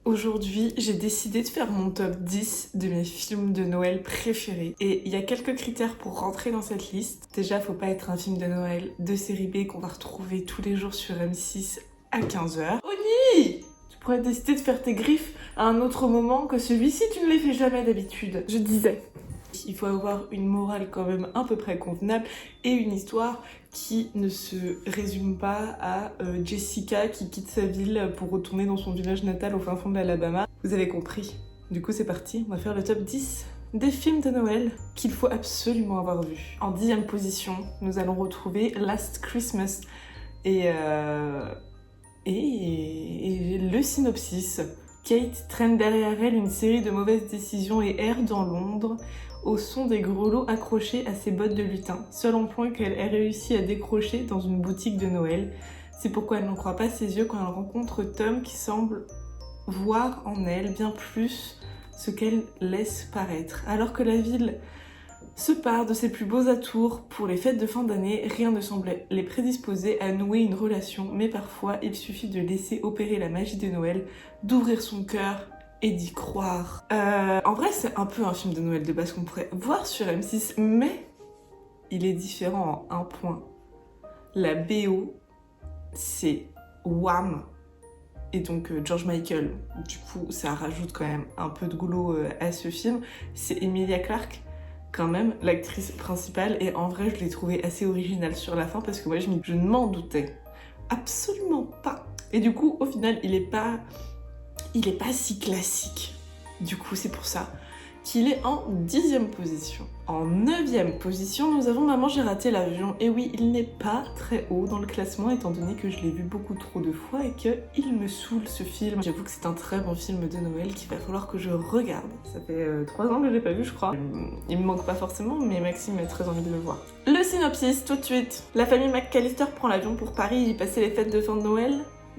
Aujourd'hui, j'ai décidé de faire mon top 10 de mes films de Noël préférés. Et il y a quelques critères pour rentrer dans cette liste. Déjà, faut pas être un film de Noël de série B qu'on va retrouver tous les jours sur M6 à 15h. Oni! Tu pourrais décider de faire tes griffes à un autre moment que celui-ci, tu ne les fais jamais d'habitude. Je disais. Il faut avoir une morale quand même à peu près convenable et une histoire qui ne se résume pas à Jessica qui quitte sa ville pour retourner dans son village natal au fin fond de l'Alabama. Vous avez compris. Du coup c'est parti, on va faire le top 10 des films de Noël qu'il faut absolument avoir vus. En 10e position, nous allons retrouver Last Christmas et le synopsis. Kate traîne derrière elle une série de mauvaises décisions et erre dans Londres au son des grelots accrochés à ses bottes de lutin, seul emploi qu'elle ait réussi à décrocher dans une boutique de Noël. C'est pourquoi elle n'en croit pas ses yeux quand elle rencontre Tom qui semble voir en elle bien plus ce qu'elle laisse paraître. Alors que la ville se part de ses plus beaux atours pour les fêtes de fin d'année, rien ne semblait les prédisposer à nouer une relation, mais parfois il suffit de laisser opérer la magie de Noël, d'ouvrir son cœur et d'y croire. En vrai, c'est un peu un film de Noël de base qu'on pourrait voir sur M6, mais il est différent en un point. La BO, c'est Wham! Et donc George Michael. Du coup, ça rajoute quand même un peu de goulot à ce film. C'est Emilia Clarke, quand même, l'actrice principale, et en vrai, je l'ai trouvée assez originale sur la fin parce que moi, je ne m'en doutais absolument pas. Et du coup, au final, il est pas si classique. Du coup, c'est pour ça qu'il est en 10e position. En 9e position, nous avons Maman, j'ai raté l'avion. Et oui, il n'est pas très haut dans le classement étant donné que je l'ai vu beaucoup trop de fois et qu'il me saoule ce film. J'avoue que c'est un très bon film de Noël qu'il va falloir que je regarde. Ça fait 3 ans que je l'ai pas vu, je crois. Il me manque pas forcément, mais Maxime a très envie de le voir. Le synopsis, tout de suite. La famille McAllister prend l'avion pour Paris y passer les fêtes de fin de Noël.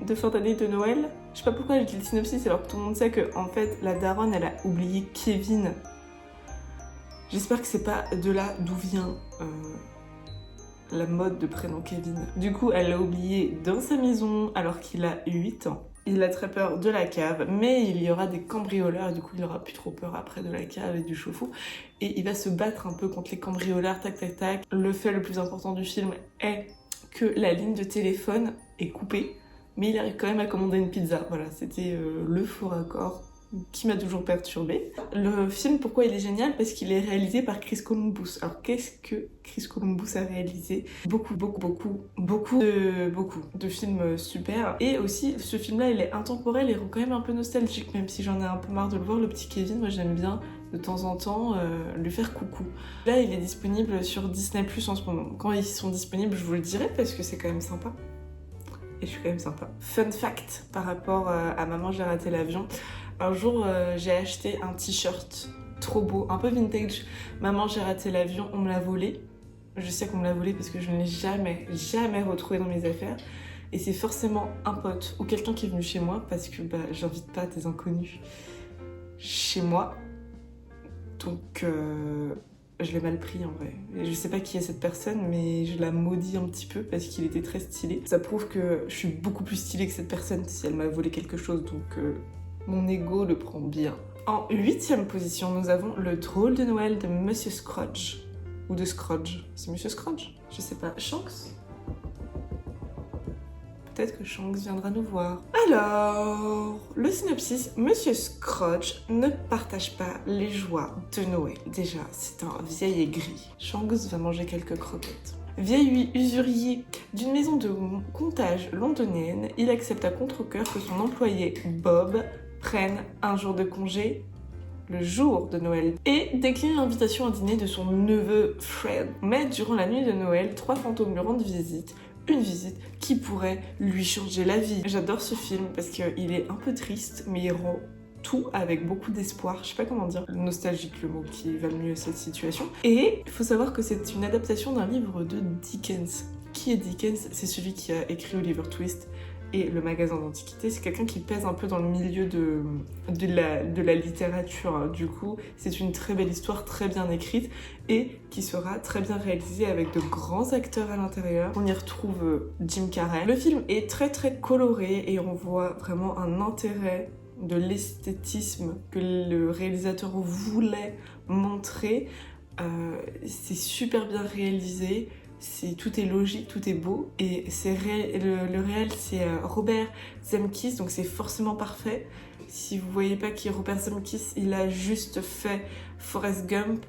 De fin d'année de Noël. Je sais pas pourquoi j'ai dit le synopsis alors que tout le monde sait que en fait la daronne elle a oublié Kevin. J'espère que c'est pas de là d'où vient la mode de prénom Kevin. Du coup elle l'a oublié dans sa maison alors qu'il a 8 ans. Il a très peur de la cave, mais il y aura des cambrioleurs et du coup il aura plus trop peur après de la cave et du chauffe-eau. Et il va se battre un peu contre les cambrioleurs, tac tac tac. Le fait le plus important du film est que la ligne de téléphone est coupée. Mais il arrive quand même à commander une pizza. Voilà, c'était le faux raccord qui m'a toujours perturbée. Le film, pourquoi il est génial? Parce qu'il est réalisé par Chris Columbus. Alors qu'est-ce que Chris Columbus a réalisé? Beaucoup de films super. Et aussi, ce film-là, il est intemporel et rend quand même un peu nostalgique, même si j'en ai un peu marre de le voir. Le petit Kevin, moi j'aime bien de temps en temps lui faire coucou. Là, il est disponible sur Disney+ en ce moment. Quand ils sont disponibles, je vous le dirai parce que c'est quand même sympa. Et je suis quand même sympa. Fun fact par rapport à Maman, j'ai raté l'avion. Un jour, j'ai acheté un t-shirt trop beau, un peu vintage. Maman, j'ai raté l'avion, on me l'a volé. Je sais qu'on me l'a volé parce que je ne l'ai jamais retrouvé dans mes affaires. Et c'est forcément un pote ou quelqu'un qui est venu chez moi parce que j'invite pas des inconnus chez moi. Donc je l'ai mal pris en vrai. Et je sais pas qui est cette personne, mais je la maudis un petit peu parce qu'il était très stylé. Ça prouve que je suis beaucoup plus stylée que cette personne si elle m'a volé quelque chose, donc mon ego le prend bien. En 8e position, nous avons Le drôle de Noël de Monsieur Scrooge. Ou de Scrooge. C'est Monsieur Scrooge? Je sais pas. Shanks? Peut-être que Shanks viendra nous voir. Alors, le synopsis, Monsieur Scrooge ne partage pas les joies de Noël. Déjà, c'est un vieil aigri. Shanks va manger quelques croquettes. Vieil usurier d'une maison de comptage londonienne, il accepte à contre-cœur que son employé Bob prenne un jour de congé le jour de Noël et décline l'invitation à dîner de son neveu Fred. Mais durant la nuit de Noël, 3 fantômes lui rendent visite. Une visite qui pourrait lui changer la vie. J'adore ce film parce qu'il est un peu triste, mais il rend tout avec beaucoup d'espoir. Je sais pas comment dire, nostalgique, le mot qui va le mieux à cette situation. Et il faut savoir que c'est une adaptation d'un livre de Dickens. Qui est Dickens? C'est celui qui a écrit Oliver Twist et le magasin d'antiquité. C'est quelqu'un qui pèse un peu dans le milieu de la littérature. Du coup, c'est une très belle histoire, très bien écrite et qui sera très bien réalisée avec de grands acteurs à l'intérieur. On y retrouve Jim Carrey. Le film est très très coloré et on voit vraiment un intérêt de l'esthétisme que le réalisateur voulait montrer. C'est super bien réalisé, tout est logique, tout est beau, et le réel c'est Robert Zemeckis, donc c'est forcément parfait. Si vous voyez pas qui est Robert Zemeckis, il a juste fait Forrest Gump,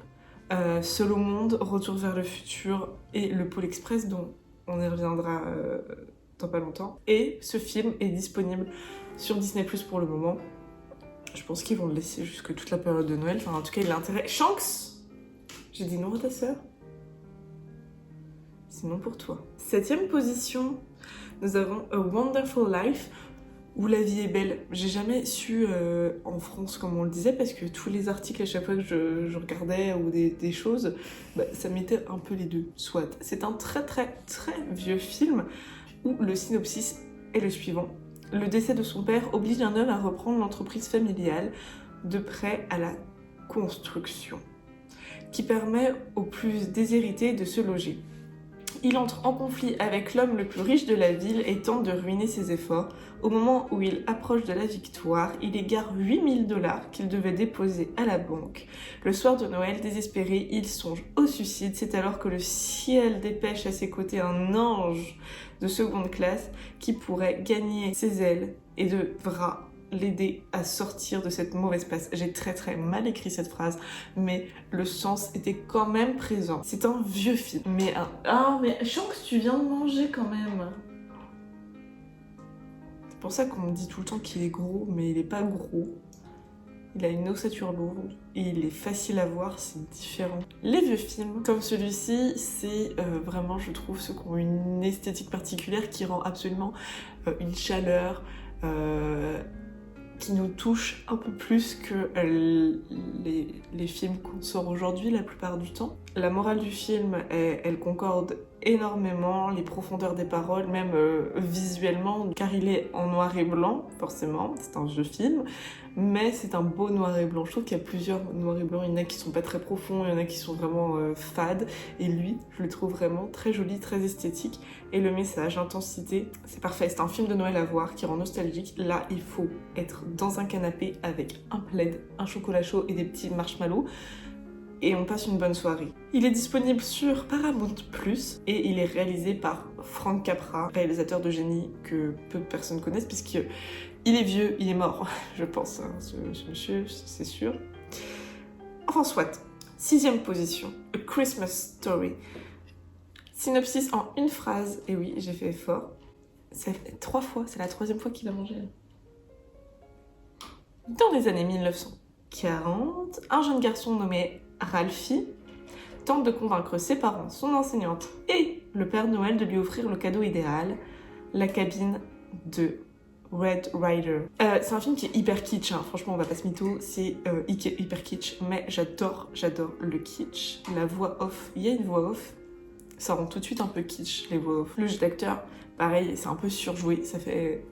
Seul au monde, Retour vers le futur et Le Pôle Express, dont on y reviendra dans pas longtemps. Et ce film est disponible sur Disney+ pour le moment. Je pense qu'ils vont le laisser jusque toute la période de Noël. Enfin, en tout cas, il a intérêt. Shanks! J'ai dit non à ta sœur? C'est non pour toi. 7e position, nous avons A Wonderful Life, où la vie est belle. J'ai jamais su en France comme on le disait, parce que tous les articles à chaque fois que je regardais ou des choses, ça mettait un peu les deux. Soit. C'est un très vieux film où le synopsis est le suivant. Le décès de son père oblige un homme à reprendre l'entreprise familiale de près à la construction, qui permet aux plus déshérités de se loger. Il entre en conflit avec l'homme le plus riche de la ville et tente de ruiner ses efforts. Au moment où il approche de la victoire, il égare 8 000 $ qu'il devait déposer à la banque. Le soir de Noël, désespéré, il songe au suicide. C'est alors que le ciel dépêche à ses côtés un ange de seconde classe qui pourrait gagner ses ailes et devra l'aider à sortir de cette mauvaise passe. J'ai très mal écrit cette phrase, mais le sens était quand même présent. C'est un vieux film, mais mais Shanks, tu viens de manger quand même. C'est pour ça qu'on me dit tout le temps qu'il est gros, mais il est pas gros. Il a une ossature lourde et il est facile à voir, c'est différent. Les vieux films, comme celui-ci, c'est vraiment, je trouve, ceux qui ont une esthétique particulière qui rend absolument une chaleur, qui nous touche un peu plus que les films qu'on sort aujourd'hui la plupart du temps. La morale du film, elle concorde énormément, les profondeurs des paroles, même visuellement, car il est en noir et blanc, forcément, c'est un vieux film, mais c'est un beau noir et blanc. Je trouve qu'il y a plusieurs noirs et blancs, il y en a qui sont pas très profonds, il y en a qui sont vraiment fades, et lui, je le trouve vraiment très joli, très esthétique, et le message, l'intensité, c'est parfait. C'est un film de Noël à voir qui rend nostalgique. Là, il faut être dans un canapé avec un plaid, un chocolat chaud et des petits marshmallows, et on passe une bonne soirée. Il est disponible sur Paramount+, et il est réalisé par Frank Capra, réalisateur de génie que peu de personnes connaissent, puisqu'il est vieux, il est mort, je pense, hein, ce monsieur, c'est sûr. Enfin, soit. 6e position, A Christmas Story. Synopsis en une phrase, et oui, j'ai fait effort. Ça fait 3 fois, c'est la 3e fois qu'il a mangé. Dans les années 1940, un jeune garçon nommé Ralphie tente de convaincre ses parents, son enseignante et le Père Noël de lui offrir le cadeau idéal, la cabine de Red Ryder. C'est un film qui est hyper kitsch, hein. Franchement on va pas se mytho, c'est hyper kitsch, mais j'adore le kitsch. La voix off, il y a une voix off, ça rend tout de suite un peu kitsch les voix off. Le jeu d'acteur, pareil, c'est un peu surjoué, ça fait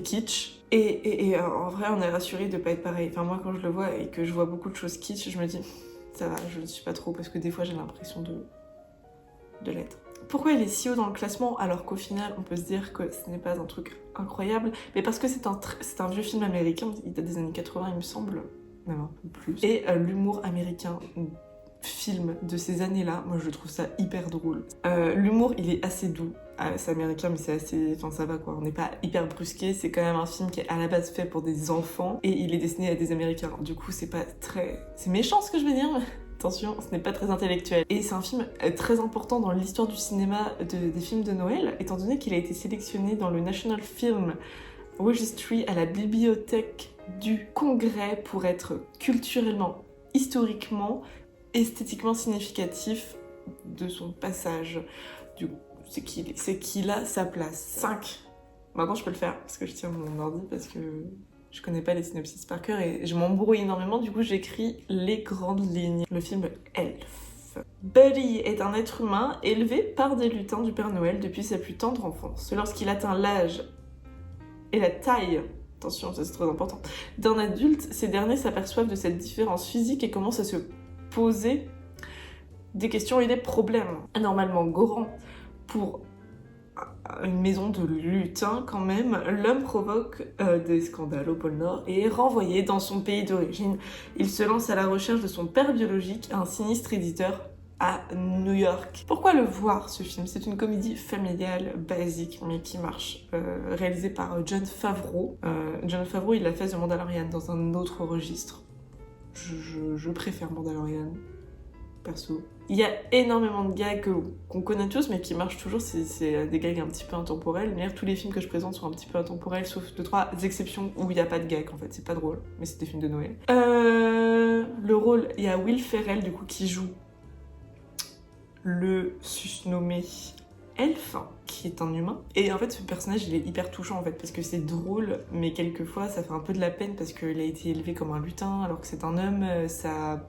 kitsch. Et en vrai, on est rassuré de pas être pareil. Enfin, moi, quand je le vois et que je vois beaucoup de choses kitsch, je me dis, ça va, je ne suis pas trop, parce que des fois, j'ai l'impression de l'être. Pourquoi il est si haut dans le classement, alors qu'au final, on peut se dire que ce n'est pas un truc incroyable? Mais parce que c'est un vieux film américain, il date des années 80, il me semble, même un peu plus. Et l'humour américain, film de ces années-là, moi je trouve ça hyper drôle. L'humour, il est assez doux. C'est américain, mais c'est assez... Enfin, ça va quoi. On n'est pas hyper brusqué. C'est quand même un film qui est à la base fait pour des enfants. Et il est destiné à des Américains. Du coup, c'est pas très... C'est méchant ce que je veux dire. Attention, ce n'est pas très intellectuel. Et c'est un film très important dans l'histoire du cinéma des films de Noël, étant donné qu'il a été sélectionné dans le National Film Registry à la bibliothèque du Congrès pour être culturellement, historiquement, esthétiquement significatif de son passage. Du coup, c'est qu'il a sa place. 5. Maintenant, je peux le faire parce que je tiens mon ordi, parce que je connais pas les synopsis par cœur et je m'embrouille énormément. Du coup, j'écris les grandes lignes. Le film Elf. Buddy est un être humain élevé par des lutins du Père Noël depuis sa plus tendre enfance. Lorsqu'il atteint l'âge et la taille, attention, ça c'est très important, d'un adulte, ces derniers s'aperçoivent de cette différence physique et commencent à se poser des questions et des problèmes anormalement grands pour une maison de lutins quand même, l'homme provoque des scandales au pôle Nord et est renvoyé dans son pays d'origine. Il se lance à la recherche de son père biologique, un sinistre éditeur à New York. Pourquoi le voir ce film? C'est une comédie familiale basique mais qui marche, réalisée par Jon Favreau. Jon Favreau, il a fait The Mandalorian dans un autre registre. Je préfère Mandalorian, perso. Il y a énormément de gags qu'on connaît tous mais qui marchent toujours, c'est des gags un petit peu intemporels. D'ailleurs, tous les films que je présente sont un petit peu intemporels, sauf 2-3 exceptions où il n'y a pas de gags en fait, c'est pas drôle, mais c'est des films de Noël. Le rôle, il y a Will Ferrell du coup qui joue le susnommé Elf, qui est un humain. Et en fait, ce personnage, il est hyper touchant en fait, parce que c'est drôle, mais quelquefois ça fait un peu de la peine parce qu'il a été élevé comme un lutin alors que c'est un homme, ça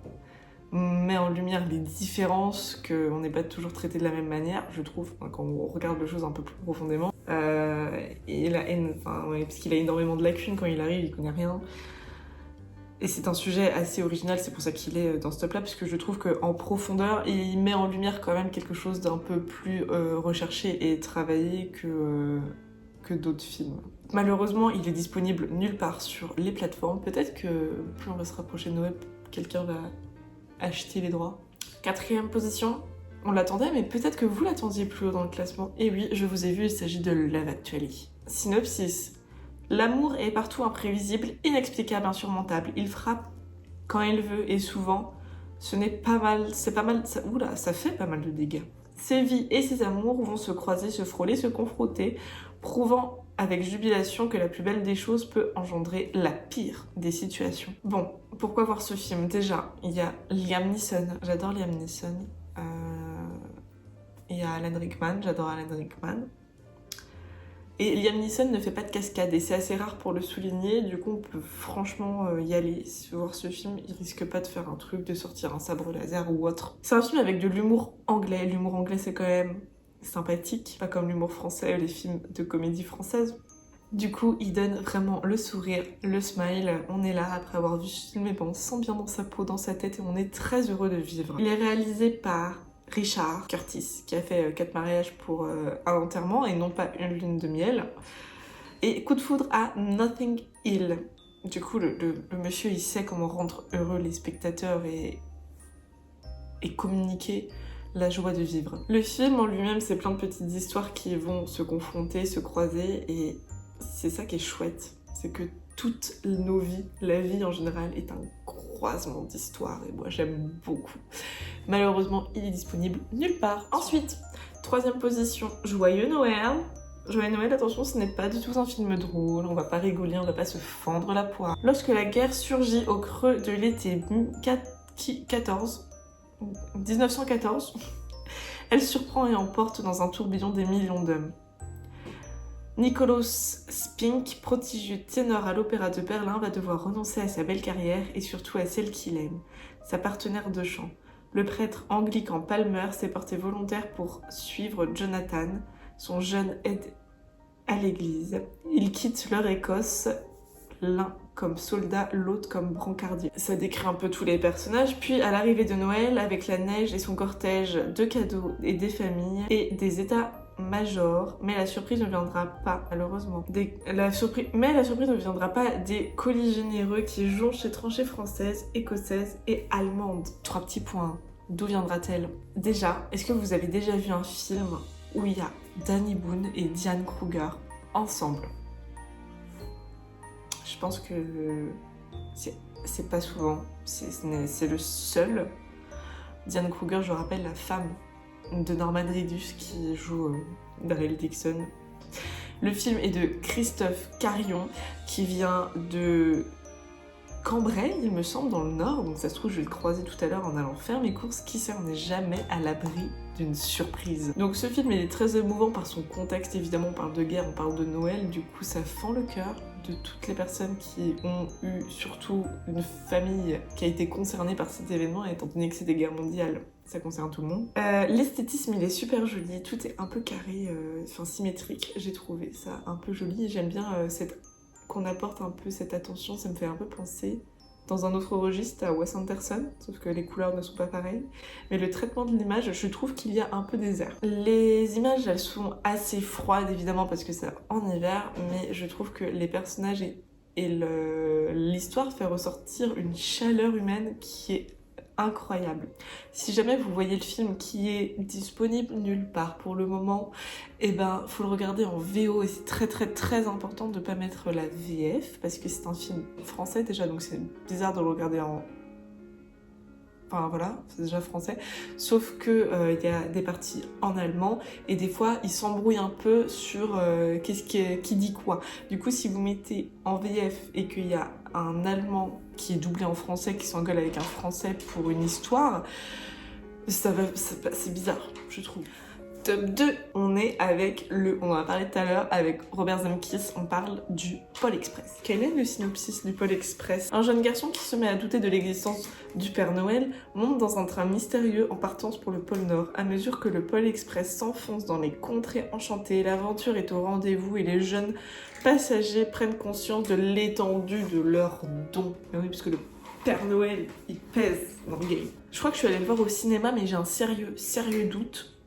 met en lumière les différences, qu'on n'est pas toujours traité de la même manière, je trouve, quand on regarde les choses un peu plus profondément. Et la haine, parce qu'il a énormément de lacunes quand il arrive, il connaît rien. Et c'est un sujet assez original, c'est pour ça qu'il est dans ce top-là, puisque je trouve qu'en profondeur, il met en lumière quand même quelque chose d'un peu plus recherché et travaillé que d'autres films. Malheureusement, il est disponible nulle part sur les plateformes. Peut-être que plus on va se rapprocher de Noël, quelqu'un va acheter les droits. 4e position, on l'attendait, mais peut-être que vous l'attendiez plus haut dans le classement. Et oui, je vous ai vu, il s'agit de Love Actually. Synopsis. L'amour est partout imprévisible, inexplicable, insurmontable. Il frappe quand il veut et souvent, c'est pas mal, ça fait pas mal de dégâts. Ses vies et ses amours vont se croiser, se frôler, se confronter, prouvant avec jubilation que la plus belle des choses peut engendrer la pire des situations. Bon, pourquoi voir ce film? Déjà, il y a Liam Neeson, j'adore Liam Neeson. Il y a Alan Rickman, j'adore Alan Rickman. Et Liam Neeson ne fait pas de cascade et c'est assez rare pour le souligner, du coup on peut franchement y aller. Voir ce film, il risque pas de faire un truc, de sortir un sabre laser ou autre. C'est un film avec de l'humour anglais. L'humour anglais c'est quand même sympathique, pas comme l'humour français, les films de comédie française. Du coup, il donne vraiment le sourire, le smile. On est là après avoir vu ce film, et on se sent bien dans sa peau, dans sa tête et on est très heureux de vivre. Il est réalisé par Richard Curtis, qui a fait 4 mariages pour un enterrement et non pas une lune de miel. Et coup de foudre à Notting Hill. Du coup, le monsieur, il sait comment rendre heureux les spectateurs et communiquer la joie de vivre. Le film en lui-même, c'est plein de petites histoires qui vont se confronter, se croiser, et c'est ça qui est chouette. C'est que toutes nos vies, la vie en général, est un croisement d'histoires, et moi j'aime beaucoup. Malheureusement, il est disponible nulle part. Ensuite, 3e position, Joyeux Noël. Joyeux Noël, attention, ce n'est pas du tout un film drôle, on va pas rigoler, on va pas se fendre la poire. Lorsque la guerre surgit au creux de l'été 1914, elle surprend et emporte dans un tourbillon des millions d'hommes. Nikolaus Spink, prodigieux ténor à l'Opéra de Berlin, va devoir renoncer à sa belle carrière et surtout à celle qu'il aime, sa partenaire de chant. Le prêtre anglican Palmer s'est porté volontaire pour suivre Jonathan, son jeune aide à l'église. Ils quittent leur Écosse, l'un comme soldat, l'autre comme brancardier. Ça décrit un peu tous les personnages. Puis à l'arrivée de Noël, avec la neige et son cortège de cadeaux et des familles et des états-majors, mais la surprise ne viendra pas, malheureusement. Mais la surprise ne viendra pas des colis généreux qui jonchent les tranchées françaises, écossaises et allemandes. 3 petits points. D'où viendra-t-elle? Déjà, est-ce que vous avez déjà vu un film où il y a Danny Boone et Diane Kruger ensemble? Je pense que c'est pas souvent, c'est le seul. Diane Kruger, je rappelle, la femme de Norman Reedus qui joue Daryl Dixon. Le film est de Christophe Carion qui vient de Cambrai, il me semble, dans le Nord, donc ça se trouve je vais le croiser tout à l'heure en allant faire mes courses. Qui sait, on n'est jamais à l'abri d'une surprise. Donc ce film il est très émouvant par son contexte, évidemment on parle de guerre, on parle de Noël, du coup ça fend le cœur de toutes les personnes qui ont eu surtout une famille qui a été concernée par cet événement, étant donné que c'est des guerres mondiales, ça concerne tout le monde. L'esthétisme il est super joli, tout est un peu carré, symétrique, j'ai trouvé ça un peu joli, j'aime bien qu'on apporte un peu cette attention, ça me fait un peu penser Dans un autre registre, à Wes Anderson, sauf que les couleurs ne sont pas pareilles. Mais le traitement de l'image, je trouve qu'il y a un peu des airs. Les images, elles sont assez froides, évidemment, parce que c'est en hiver, mais je trouve que les personnages et l'histoire fait ressortir une chaleur humaine qui est incroyable. Si jamais vous voyez le film qui est disponible nulle part pour le moment, eh ben faut le regarder en VO et c'est très important de pas mettre la VF parce que c'est un film français déjà, donc c'est bizarre de le regarder en... Enfin voilà, c'est déjà français, sauf que y a des parties en allemand et des fois ils s'embrouillent un peu sur qui dit quoi. Du coup si vous mettez en VF et qu'il y a un allemand qui est doublé en français qui s'engueule avec un français pour une histoire, c'est bizarre, je trouve. Top 2, on en a parlé tout à l'heure avec Robert Zemeckis, on parle du Pôle Express. Quel est le synopsis du Pôle Express? Un jeune garçon qui se met à douter de l'existence du Père Noël monte dans un train mystérieux en partance pour le pôle Nord. À mesure que le Pôle Express s'enfonce dans les contrées enchantées, l'aventure est au rendez-vous et les jeunes passagers prennent conscience de l'étendue de leurs dons. Mais oui, parce que le Père Noël, il pèse dans le game. Je crois que je suis allée le voir au cinéma, mais j'ai un sérieux doute.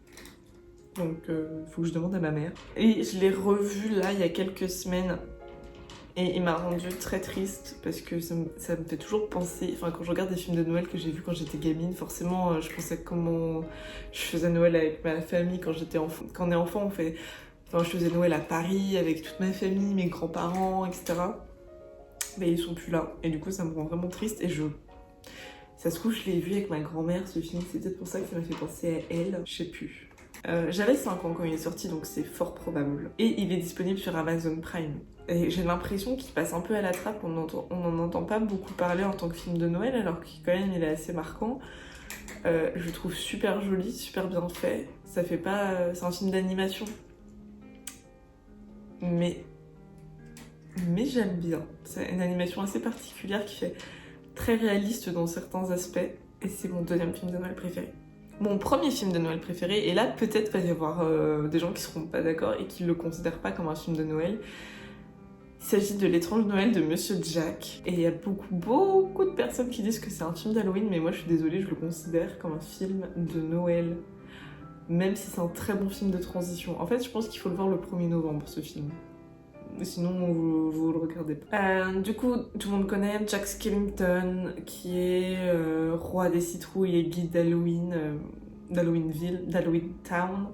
Donc, faut que je demande à ma mère. Et je l'ai revu là, il y a quelques semaines. Et il m'a rendu très triste parce que ça me fait toujours penser... Enfin, quand je regarde des films de Noël que j'ai vus quand j'étais gamine, forcément, je pensais à comment je faisais Noël avec ma famille quand j'étais enfant. Quand on est enfant, on fait... Enfin, je faisais Noël à Paris avec toute ma famille, mes grands-parents, etc. Mais ils sont plus là. Et du coup, ça me rend vraiment triste. Et ça se trouve, je l'ai vu avec ma grand-mère, ce film. C'est peut-être pour ça que ça m'a fait penser à elle. Je sais plus. J'avais 5 ans quand il est sorti, donc c'est fort probable. Et il est disponible sur Amazon Prime. Et j'ai l'impression qu'il passe un peu à la trappe, on n'en entend pas beaucoup parler en tant que film de Noël, alors qu'il quand même il est assez marquant. Je le trouve super joli, super bien fait. Ça fait pas... c'est un film d'animation. Mais j'aime bien. C'est une animation assez particulière qui fait très réaliste dans certains aspects. Et c'est mon deuxième film de Noël préféré. Mon premier film de Noël préféré, et là peut-être va y avoir des gens qui seront pas d'accord et qui le considèrent pas comme un film de Noël. Il s'agit de L'étrange Noël de Monsieur Jack. Et il y a beaucoup de personnes qui disent que c'est un film d'Halloween, mais moi je suis désolée, je le considère comme un film de Noël. Même si c'est un très bon film de transition. En fait, je pense qu'il faut le voir le 1er novembre, ce film. Sinon, vous le regardez pas. Du coup, tout le monde connaît Jack Skellington, qui est roi des citrouilles et guide d'Halloween, d'Halloweenville, d'Halloween Town.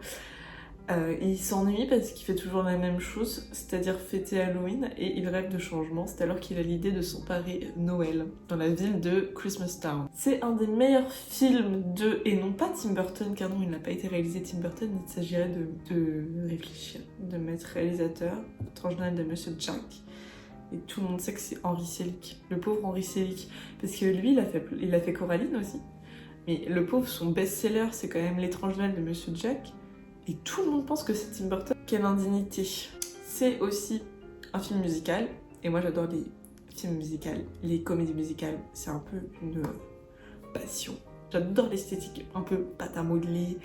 Il s'ennuie parce qu'il fait toujours la même chose, c'est-à-dire fêter Halloween, et il rêve de changement. C'est alors qu'il a l'idée de s'emparer Noël dans la ville de Christmas Town. C'est un des meilleurs films et non pas Tim Burton, car non, il n'a pas été réalisé Tim Burton, il s'agirait de réfléchir, de mettre réalisateur, Étrange Noël de Monsieur Jack. Et tout le monde sait que c'est Henry Selick, le pauvre Henry Selick, parce que lui, il a fait Coraline aussi. Mais le pauvre, son best-seller, c'est quand même L'étrange Noël de Monsieur Jack. Et tout le monde pense que c'est Tim Burton. Quelle indignité. C'est aussi un film musical. Et moi j'adore les films musicaux, les comédies musicales. C'est un peu une passion. J'adore l'esthétique un peu pâte à modeler,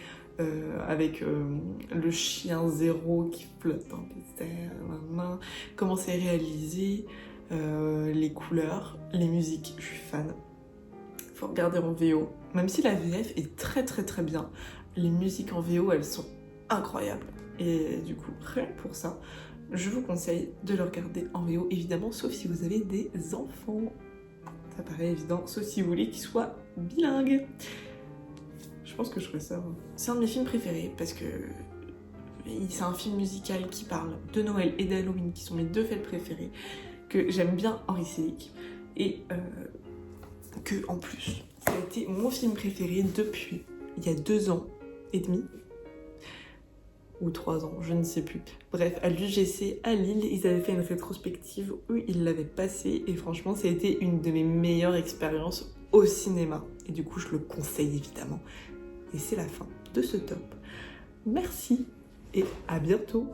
avec le chien zéro qui flotte dans les airs, comment c'est réalisé, les couleurs, les musiques, je suis fan. Faut regarder en VO. Même si la VF est très bien, les musiques en VO elles sont incroyable. Et du coup, rien que pour ça, je vous conseille de le regarder en VO, évidemment, sauf si vous avez des enfants. Ça paraît évident, sauf si vous voulez qu'ils soient bilingues. Je pense que je ferais ça. C'est un de mes films préférés parce que c'est un film musical qui parle de Noël et d'Halloween, qui sont mes 2 fêtes préférées, que j'aime bien Henry Selick, et que en plus, ça a été mon film préféré depuis il y a 2 ans et demi. Ou 3 ans, je ne sais plus. Bref, à l'UGC à Lille, ils avaient fait une rétrospective où ils l'avaient passé et franchement, ça a été une de mes meilleures expériences au cinéma. Et du coup, je le conseille évidemment. Et c'est la fin de ce top. Merci et à bientôt.